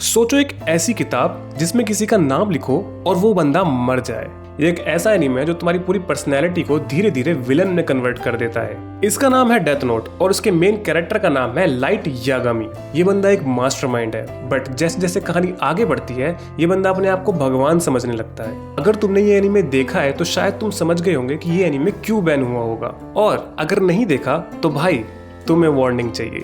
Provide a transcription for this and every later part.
सोचो एक ऐसी किताब जिसमें किसी का नाम लिखो और वो बंदा मर जाए। ये एक ऐसा एनीमे है जो तुम्हारी पूरी पर्सनैलिटी को धीरे धीरे विलन में कन्वर्ट कर देता है। इसका नाम है डेथ नोट और इसके मेन कैरेक्टर का नाम है लाइट यागामी। ये बंदा एक मास्टरमाइंड है, बट जैसे जैसे कहानी आगे बढ़ती है ये बंदा अपने आप को भगवान समझने लगता है। अगर तुमने ये एनीमे देखा है तो शायद तुम समझ गए होंगे कि ये एनीमे क्यों बैन हुआ होगा, और अगर नहीं देखा तो भाई तुम्हें वार्निंग चाहिए।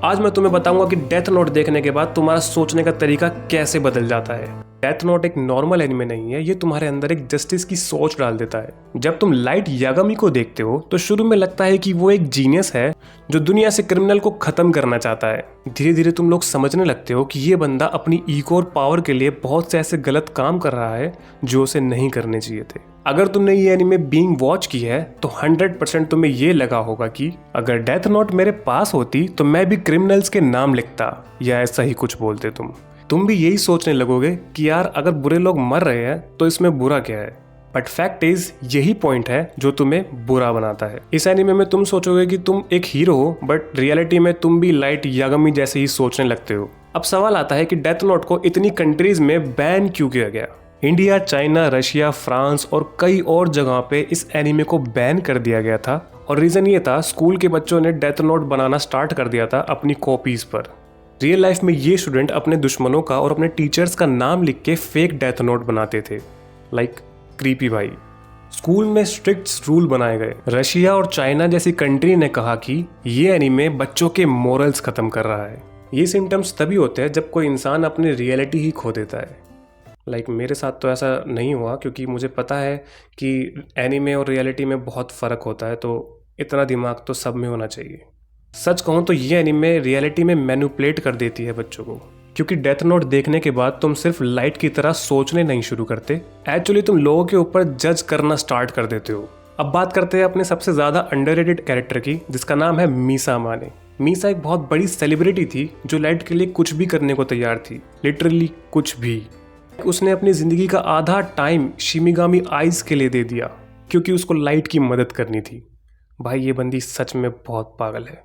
आज मैं तुम्हें बताऊंगा कि डेथ नोट देखने के बाद तुम्हारा सोचने का तरीका कैसे बदल जाता है। डेथ नोट एक नॉर्मल एनिमे नहीं है, ये तुम्हारे अंदर एक जस्टिस की सोच डाल देता है। जब तुम लाइट यागामी को देखते हो तो शुरू में लगता है कि वो एक जीनियस है जो दुनिया से क्रिमिनल को खत्म करना चाहता है। धीरे धीरे तुम लोग समझने लगते हो कि ये बंदा अपनी ईगो और पावर के लिए बहुत से ऐसे गलत काम कर रहा है जो उसे नहीं करने चाहिए थे। अगर तुमने ये एनिमे बीइंग वॉच की है तो 100% तुम्हें ये लगा होगा कि अगर डेथ नोट मेरे पास होती तो मैं भी क्रिमिनल्स के नाम लिखता, या ऐसा ही कुछ बोलते तुम भी यही सोचने लगोगे कि यार अगर बुरे लोग मर रहे हैं तो इसमें बुरा क्या है। बट फैक्ट इज यही पॉइंट है जो तुम्हें बुरा बनाता है। इस एनिमे में तुम सोचोगे कि तुम एक हीरो हो, बट रियलिटी में तुम भी लाइट यागामी जैसे ही सोचने लगते हो। अब सवाल आता है कि डेथ नोट को इतनी कंट्रीज में बैन क्यों किया गया। इंडिया, चाइना, रशिया, फ्रांस और कई और जगह पे इस एनीमे को बैन कर दिया गया था, और रीजन ये था स्कूल के बच्चों ने डेथ नोट बनाना स्टार्ट कर दिया था अपनी कॉपीज पर। रियल लाइफ में ये स्टूडेंट अपने दुश्मनों का और अपने टीचर्स का नाम लिख के फेक डेथ नोट बनाते थे। लाइक क्रीपी भाई। स्कूल में स्ट्रिक्ट रूल बनाए गए। रशिया और चाइना जैसी कंट्री ने कहा कि ये एनीमे बच्चों के मोरल्स खत्म कर रहा है। ये सिम्टम्स तभी होते हैं जब कोई इंसान अपनी रियलिटी ही खो देता है। मेरे साथ तो ऐसा नहीं हुआ, क्योंकि मुझे पता है कि एनीमे और रियलिटी में बहुत फ़र्क होता है, तो इतना दिमाग तो सब में होना चाहिए। सच कहूँ तो ये एनीमे रियलिटी में मैनिपुलेट कर देती है बच्चों को, क्योंकि डेथ नोट देखने के बाद तुम सिर्फ लाइट की तरह सोचने नहीं शुरू करते, एक्चुअली तुम लोगों के ऊपर जज करना स्टार्ट कर देते हो। अब बात करते हैं अपने सबसे ज़्यादा अंडररेटेड कैरेक्टर की, जिसका नाम है मीसा माने। मीसा एक बहुत बड़ी सेलिब्रिटी थी जो लाइट के लिए कुछ भी करने को तैयार थी, लिटरली कुछ भी। उसने अपनी जिंदगी का आधा टाइम शिमिगामी आइज के लिए दे दिया क्योंकि उसको लाइट की मदद करनी थी। भाई ये बंदी सच में बहुत पागल है।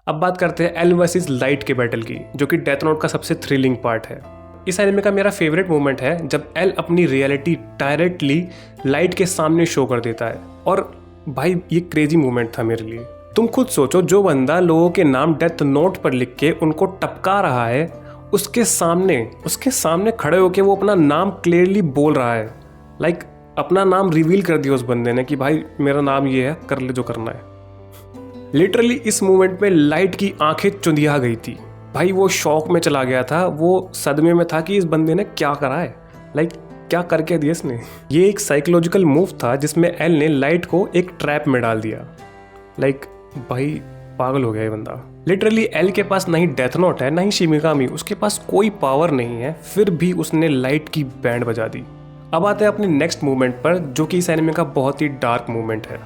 अब बात करते हैं एल वर्सेस लाइट के बैटल की, जो कि डेथ नोट का सबसे थ्रिलिंग पार्ट है। इस एनिमे का मेरा फेवरेट मोमेंट है जब एल अपनी रियलिटी डायरेक्टली लाइट के सामने शो कर देता है, और भाई ये क्रेजी मोमेंट था मेरे लिए। तुम खुद सोचो, जो बंदा लोगों के नाम डेथ नोट पर लिख के उनको टपका रहा है, उसके सामने खड़े होके वो अपना नाम क्लियरली बोल रहा है। लाइक अपना नाम रिवील कर दिया उस बंदे ने कि भाई मेरा नाम ये है, कर ले जो करना है। लिटरली इस मोमेंट में लाइट की आंखें चुंधिया गई थी। भाई वो शॉक में चला गया था, वो सदमे में था कि इस बंदे ने क्या करा है, लाइक क्या करके दिया इसने। ये एक साइकोलॉजिकल मूव था जिसमें एल ने लाइट को एक ट्रैप में डाल दिया। लाइक भाई पागल हो गया ये बंदा। लिटरली एल के पास नहीं डेथ नोट है, नहीं शिमिगामी, उसके पास कोई पावर नहीं है, फिर भी उसने लाइट की बैंड बजा दी। अब आते हैं अपने नेक्स्ट मूवमेंट पर, जो कि इस एनिमे का बहुत ही डार्क मूवमेंट है।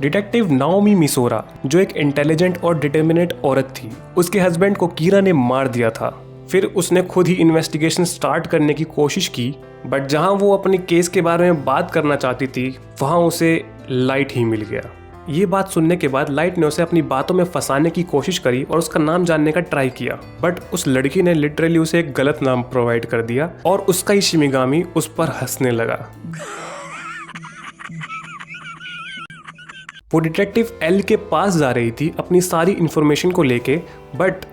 डिटेक्टिव नाओमी मिसोरा, जो एक इंटेलिजेंट और डिटर्मिनेट औरत थी, उसके हस्बैंड को कीरा ने मार दिया था। फिर उसने खुद ही इन्वेस्टिगेशन स्टार्ट करने की कोशिश की, बट जहां वो अपने केस के बारे में बात करना चाहती थी वहां उसे लाइट ही मिल गया। ये बात सुनने के बाद लाइट ने उसे अपनी बातों में फंसाने की कोशिश करी और उसका नाम जानने का ट्राई किया, बट उस लड़की ने लिटरली उसे एक गलत नाम प्रोवाइड कर दिया और उसका ही शिमिगामी उस पर हंसने लगा। वो डिटेक्टिव एल के पास जा रही थी अपनी सारी इंफॉर्मेशन को लेके, बट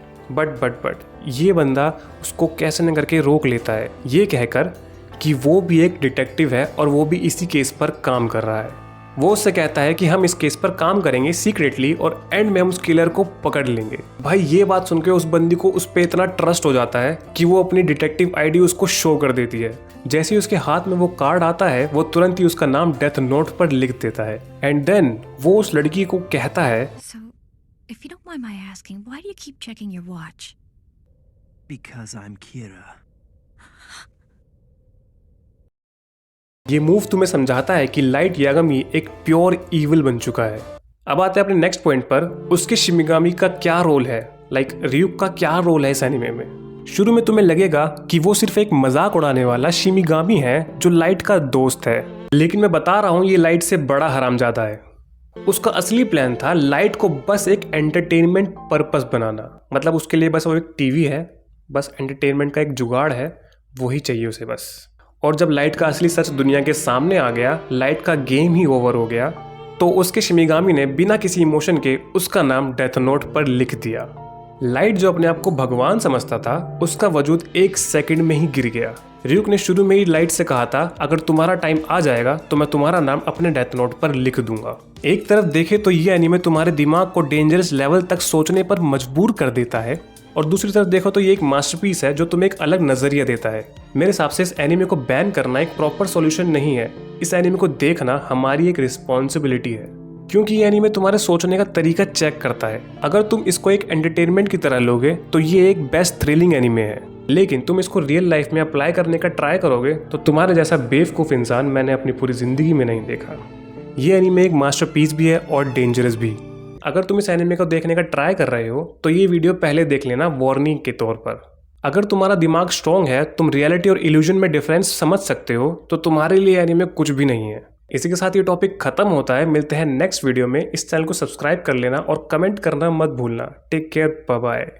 ये बंदा उसको कैसे न करके रोक लेता है, ये कहकर कि वो भी एक डिटेक्टिव है और वो भी इसी केस पर काम कर रहा है। वो उससे कहता है कि हम इस केस पर काम करेंगे सीक्रेटली और एंड में हम उस किलर को पकड़ लेंगे। भाई ये बात सुनकर उस बंदी को उस पे इतना ट्रस्ट हो जाता है कि वो अपनी डिटेक्टिव आईडी उसको शो कर देती है। जैसे ही उसके हाथ में वो कार्ड आता है वो तुरंत ही उसका नाम डेथ नोट पर लिख देता है, एंड देन वो उस लड़की को कहता है, So, if you don't mind my asking, why do you keep checking your watch? Because I'm Kira. ये मूव तुम्हें समझाता है कि लाइट यागामी एक प्योर इविल बन चुका है। अब आते हैं अपने नेक्स्ट पॉइंट पर, उसके शिमिगामी का क्या रोल है, लाइक ryuk का क्या रोल है इस एनिमे में। शुरू में तुम्हें लगेगा कि वो सिर्फ एक मजाक उड़ाने वाला शिमिगामी है जो लाइट का दोस्त है, लेकिन मैं बता रहा हूँ ये लाइट से बड़ा हरामजादा है। उसका असली प्लान था लाइट को बस एक एंटरटेनमेंट पर्पस बनाना, मतलब उसके लिए बस वो एक टीवी है बस एंटरटेनमेंट का एक जुगाड़ है, वही चाहिए उसे बस। और जब लाइट का असली सच दुनिया के सामने आ गया, लाइट का गेम ही ओवर हो गया, तो उसके शिमिगामी ने बिना किसी इमोशन के उसका नाम डेथ नोट पर लिख दिया। लाइट जो अपने आप को भगवान समझता था, उसका वजूद 1 सेकंड में ही गिर गया। र्यूक ने शुरू में ही लाइट से कहा था, अगर तुम्हारा टाइम आ जाएगा तो मैं तुम्हारा नाम अपने डेथ नोट पर लिख दूंगा। एक तरफ देखे तो ये एनीमे तुम्हारे दिमाग को डेंजरस लेवल तक सोचने पर मजबूर कर देता है, और दूसरी तरफ देखो तो ये एक मास्टरपीस है जो तुम्हें एक अलग नजरिया देता है। मेरे हिसाब से इस एनीमे को बैन करना एक प्रॉपर सॉल्यूशन नहीं है। इस एनीमे को देखना हमारी एक रिस्पॉन्सिबिलिटी है, क्योंकि ये एनीमे तुम्हारे सोचने का तरीका चेक करता है। अगर तुम इसको एक एंटरटेनमेंट की तरह लोगे तो ये एक बेस्ट थ्रिलिंग एनीमे है, लेकिन तुम इसको रियल लाइफ में अप्लाई करने का ट्राई करोगे तो तुम्हारे जैसा बेवकूफ इंसान मैंने अपनी पूरी जिंदगी में नहीं देखा। ये एनीमे एक मास्टरपीस भी है और डेंजरस भी। अगर तुम इस एनीमे को देखने का ट्राई कर रहे हो तो ये वीडियो पहले देख लेना वार्निंग के तौर पर। अगर तुम्हारा दिमाग स्ट्रॉन्ग है, तुम रियलिटी और इल्यूजन में डिफरेंस समझ सकते हो, तो तुम्हारे लिए एनीमे कुछ भी नहीं है। इसी के साथ ये टॉपिक खत्म होता है। मिलते हैं नेक्स्ट वीडियो में। इस चैनल को सब्सक्राइब कर लेना और कमेंट करना मत भूलना। Take care, bye bye.